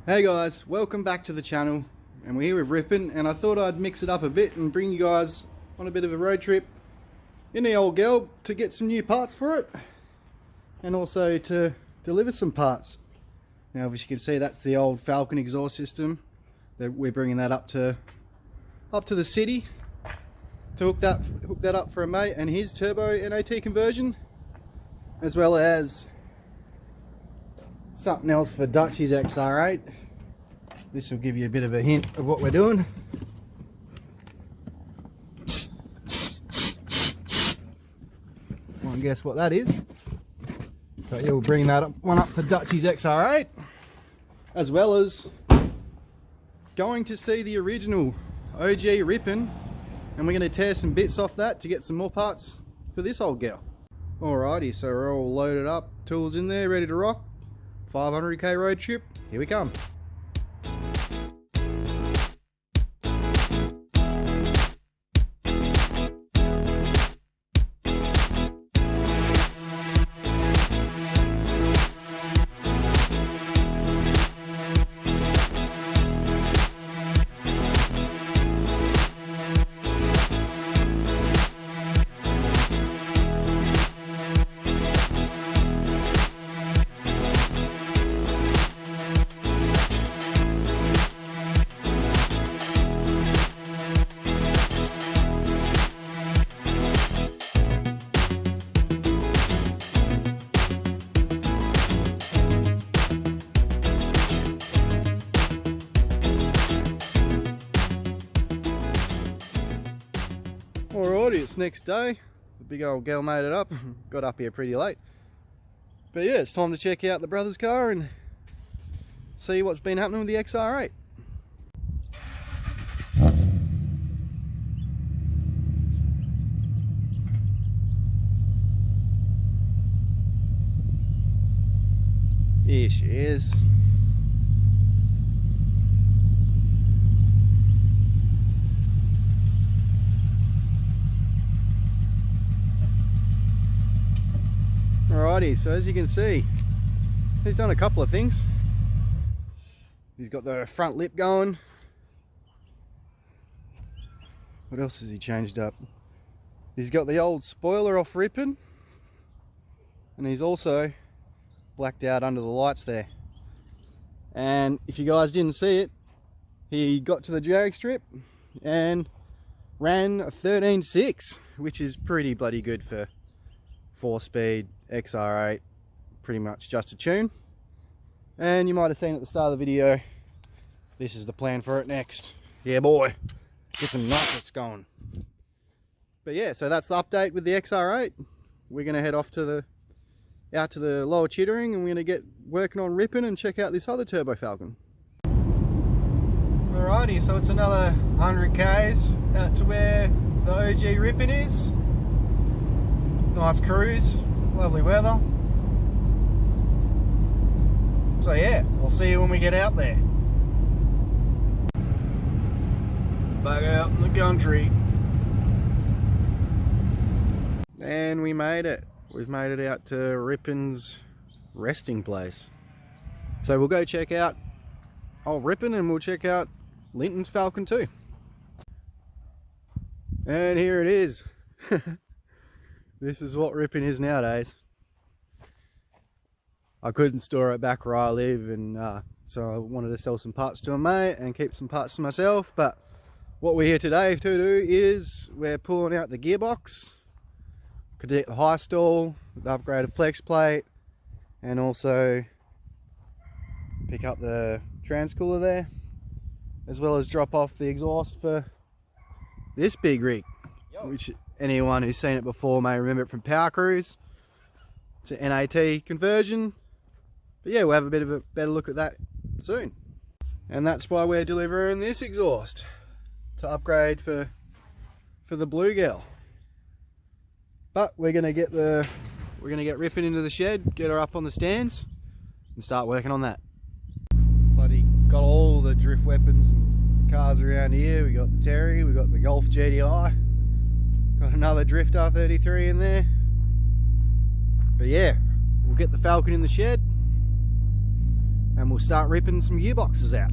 Hey guys, welcome back to the channel, and we're here with Rippin, and I thought I'd mix it up a bit and bring you guys on a bit of a road trip in the old girl to get some new parts for it and also to deliver some parts. Now as you can see, that's the old Falcon exhaust system that we're bringing that up to the city to hook that up for a mate and his turbo NAT conversion, as well as something else for Dutchie's XR8. This will give you a bit of a hint of what we're doing. Well, guess what that is. So yeah, we'll bring that one up for Dutchie's XR8, as well as going to see the original OG RIPIN, and we're going to tear some bits off that to get some more parts for this old gal. Alrighty, so we're all loaded up, tools in there, ready to rock. 500k road trip, here we come. Alrighty, it's next day. The big old gal made it up. Got up here pretty late. But yeah, it's time to check out the brother's car and see what's been happening with the XR8. Here she is. Alrighty, so as you can see, he's done a couple of things. He's got the front lip going. What else has he changed up? He's got the old spoiler off RIPIN, and he's also blacked out under the lights there. And if you guys didn't see it, he got to the drag strip and ran a 13.6, which is pretty bloody good for 4-speed XR8, pretty much just a tune. And you might have seen at the start of the video, this is the plan for it next. Yeah boy, get some nitrous going. But yeah, so that's the update with the XR8. We're going to head off to out to the lower Chittering, and we're going to get working on RIPIN and check out this other turbo Falcon. Alrighty, so it's another 100 k's out to where the OG RIPIN is. Nice cruise, lovely weather. So yeah, we'll see you when we get out there. Back out in the country. And we made it. We've made it out to RIPIN's resting place. So we'll go check out old RIPIN, and we'll check out Linton's Falcon too. And here it is. This is what RIPIN is nowadays. I couldn't store it back where I live, and so I wanted to sell some parts to a mate and keep some parts to myself. But what we're here today to do is we're pulling out the gearbox, could get the high stall, the upgraded flex plate, and also pick up the transcooler there, as well as drop off the exhaust for this big rig. Yo. Which anyone who's seen it before may remember it from Power Cruise. It's an NAT conversion. But yeah, we'll have a bit of a better look at that soon. And that's why we're delivering this exhaust to upgrade for the Blue Girl. But we're gonna get RIPIN into the shed, get her up on the stands, and start working on that. Bloody got all the drift weapons and cars around here. We got the Terry, we got the Golf GTI, got another Drift R33 in there. But yeah, we'll get the Falcon in the shed and and we'll start ripping some gearboxes out.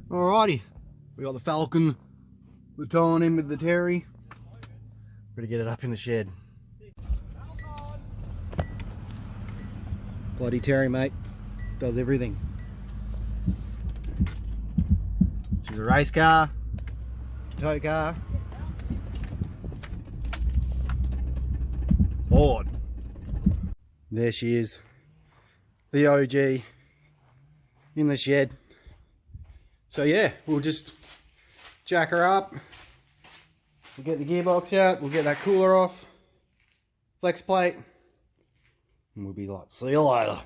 Alrighty, we got the Falcon, we're towing in with the Terry. Gotta get it up in the shed. Bloody Terry, mate, does everything. She's a race car, tow car, Ford. There she is, the OG in the shed. So yeah, we'll just jack her up, we'll get the gearbox out, we'll get that cooler off, flex plate, and we'll be like, see you later.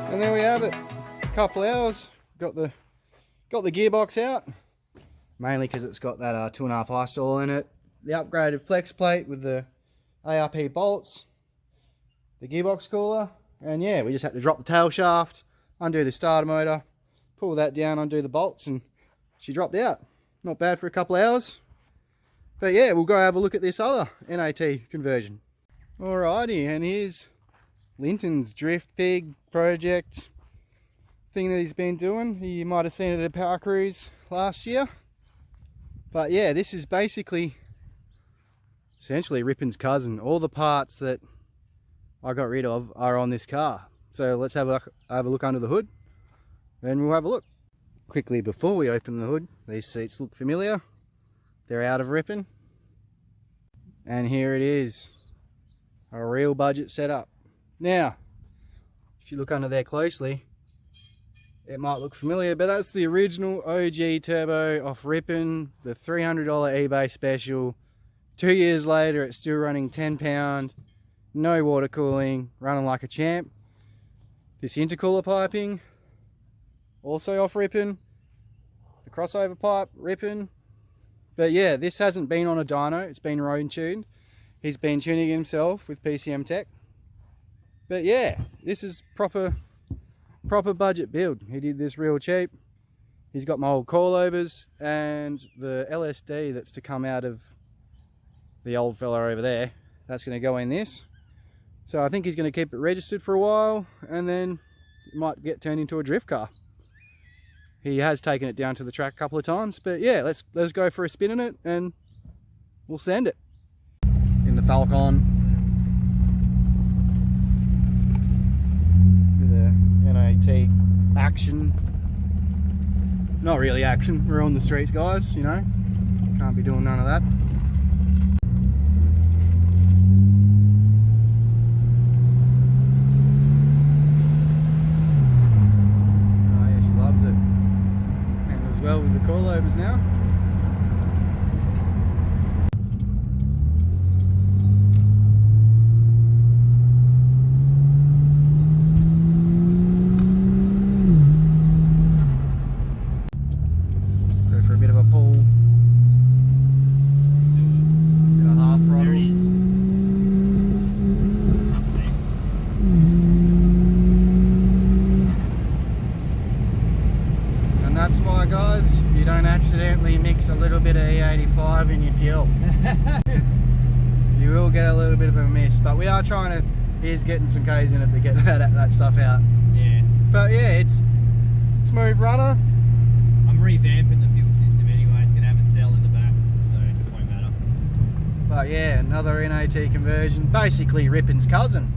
And there we have it, a couple hours, got the gearbox out, mainly because it's got that 2.5 high stall in it, the upgraded flex plate with the ARP bolts, the gearbox cooler, and yeah, we just had to drop the tail shaft, undo the starter motor, pull that down, undo the bolts, and she dropped out. Not bad for a couple hours. But yeah, we'll go have a look at this other NAT conversion. Alrighty, and here's Linton's drift pig project thing that he's been doing. You might have seen it at a power cruise last year. But yeah, this is basically essentially Rippon's cousin. All the parts that I got rid of are on this car. So let's have a look under the hood and we'll have a look. Quickly before we open the hood, these seats look familiar. They're out of Rippon. And here it is, a real budget setup. Now, if you look under there closely, it might look familiar, but that's the original OG turbo off Rippon, the $300 eBay special. 2 years later, it's still running 10 £, no water cooling, running like a champ. This intercooler piping, also off Rippon. The crossover pipe, Rippon. But yeah, this hasn't been on a dyno, it's been road tuned. He's been tuning himself with PCM Tech. But yeah, this is proper budget build. He did this real cheap. He's got my old coilovers and the LSD that's to come out of the old fella over there. That's going to go in this. So I think he's going to keep it registered for a while and then it might get turned into a drift car. He has taken it down to the track a couple of times, but yeah, let's go for a spin in it and we'll send it. In the Falcon. NAT action. Not really action, we're on the streets, guys, you know, can't be doing none of that. Oh yeah, she loves it. And as well with the coilovers now. That's why, guys, you don't accidentally mix a little bit of E85 in your fuel. You will bit of a miss, but we are trying to, he's getting some K's in it to get that stuff out. Yeah. But yeah, it's smooth runner. I'm revamping the fuel system anyway. It's going to have a cell in the back, so it won't matter. But yeah, another NAT conversion, basically Rippin's cousin.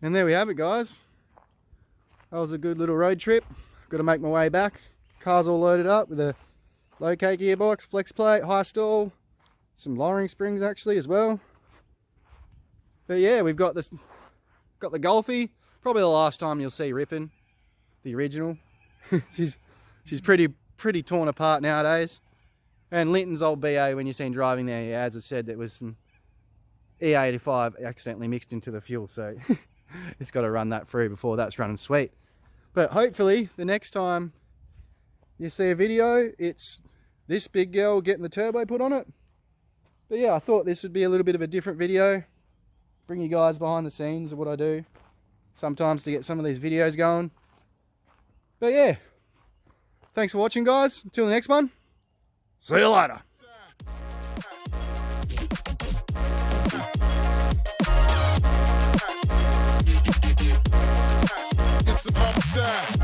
And there we have it, guys. That was a good little road trip. Got to make my way back. Car's all loaded up with a low K gearbox, flex plate, high stall, some lowering springs actually as well. But yeah, we've got this, got the Golfie. Probably the last time you'll see Rippin, the original. she's pretty torn apart nowadays. And Linton's old BA, when you seen driving there, yeah, as I said, there was some E85 accidentally mixed into the fuel, so it's got to run that through before that's running sweet. But hopefully the next time you see a video, it's this big girl getting the turbo put on it. But yeah, I thought this would be a little bit of a different video, bring you guys behind the scenes of what I do sometimes to get some of these videos going. But yeah, thanks for watching, guys. Until the next one, see you later. It's about time.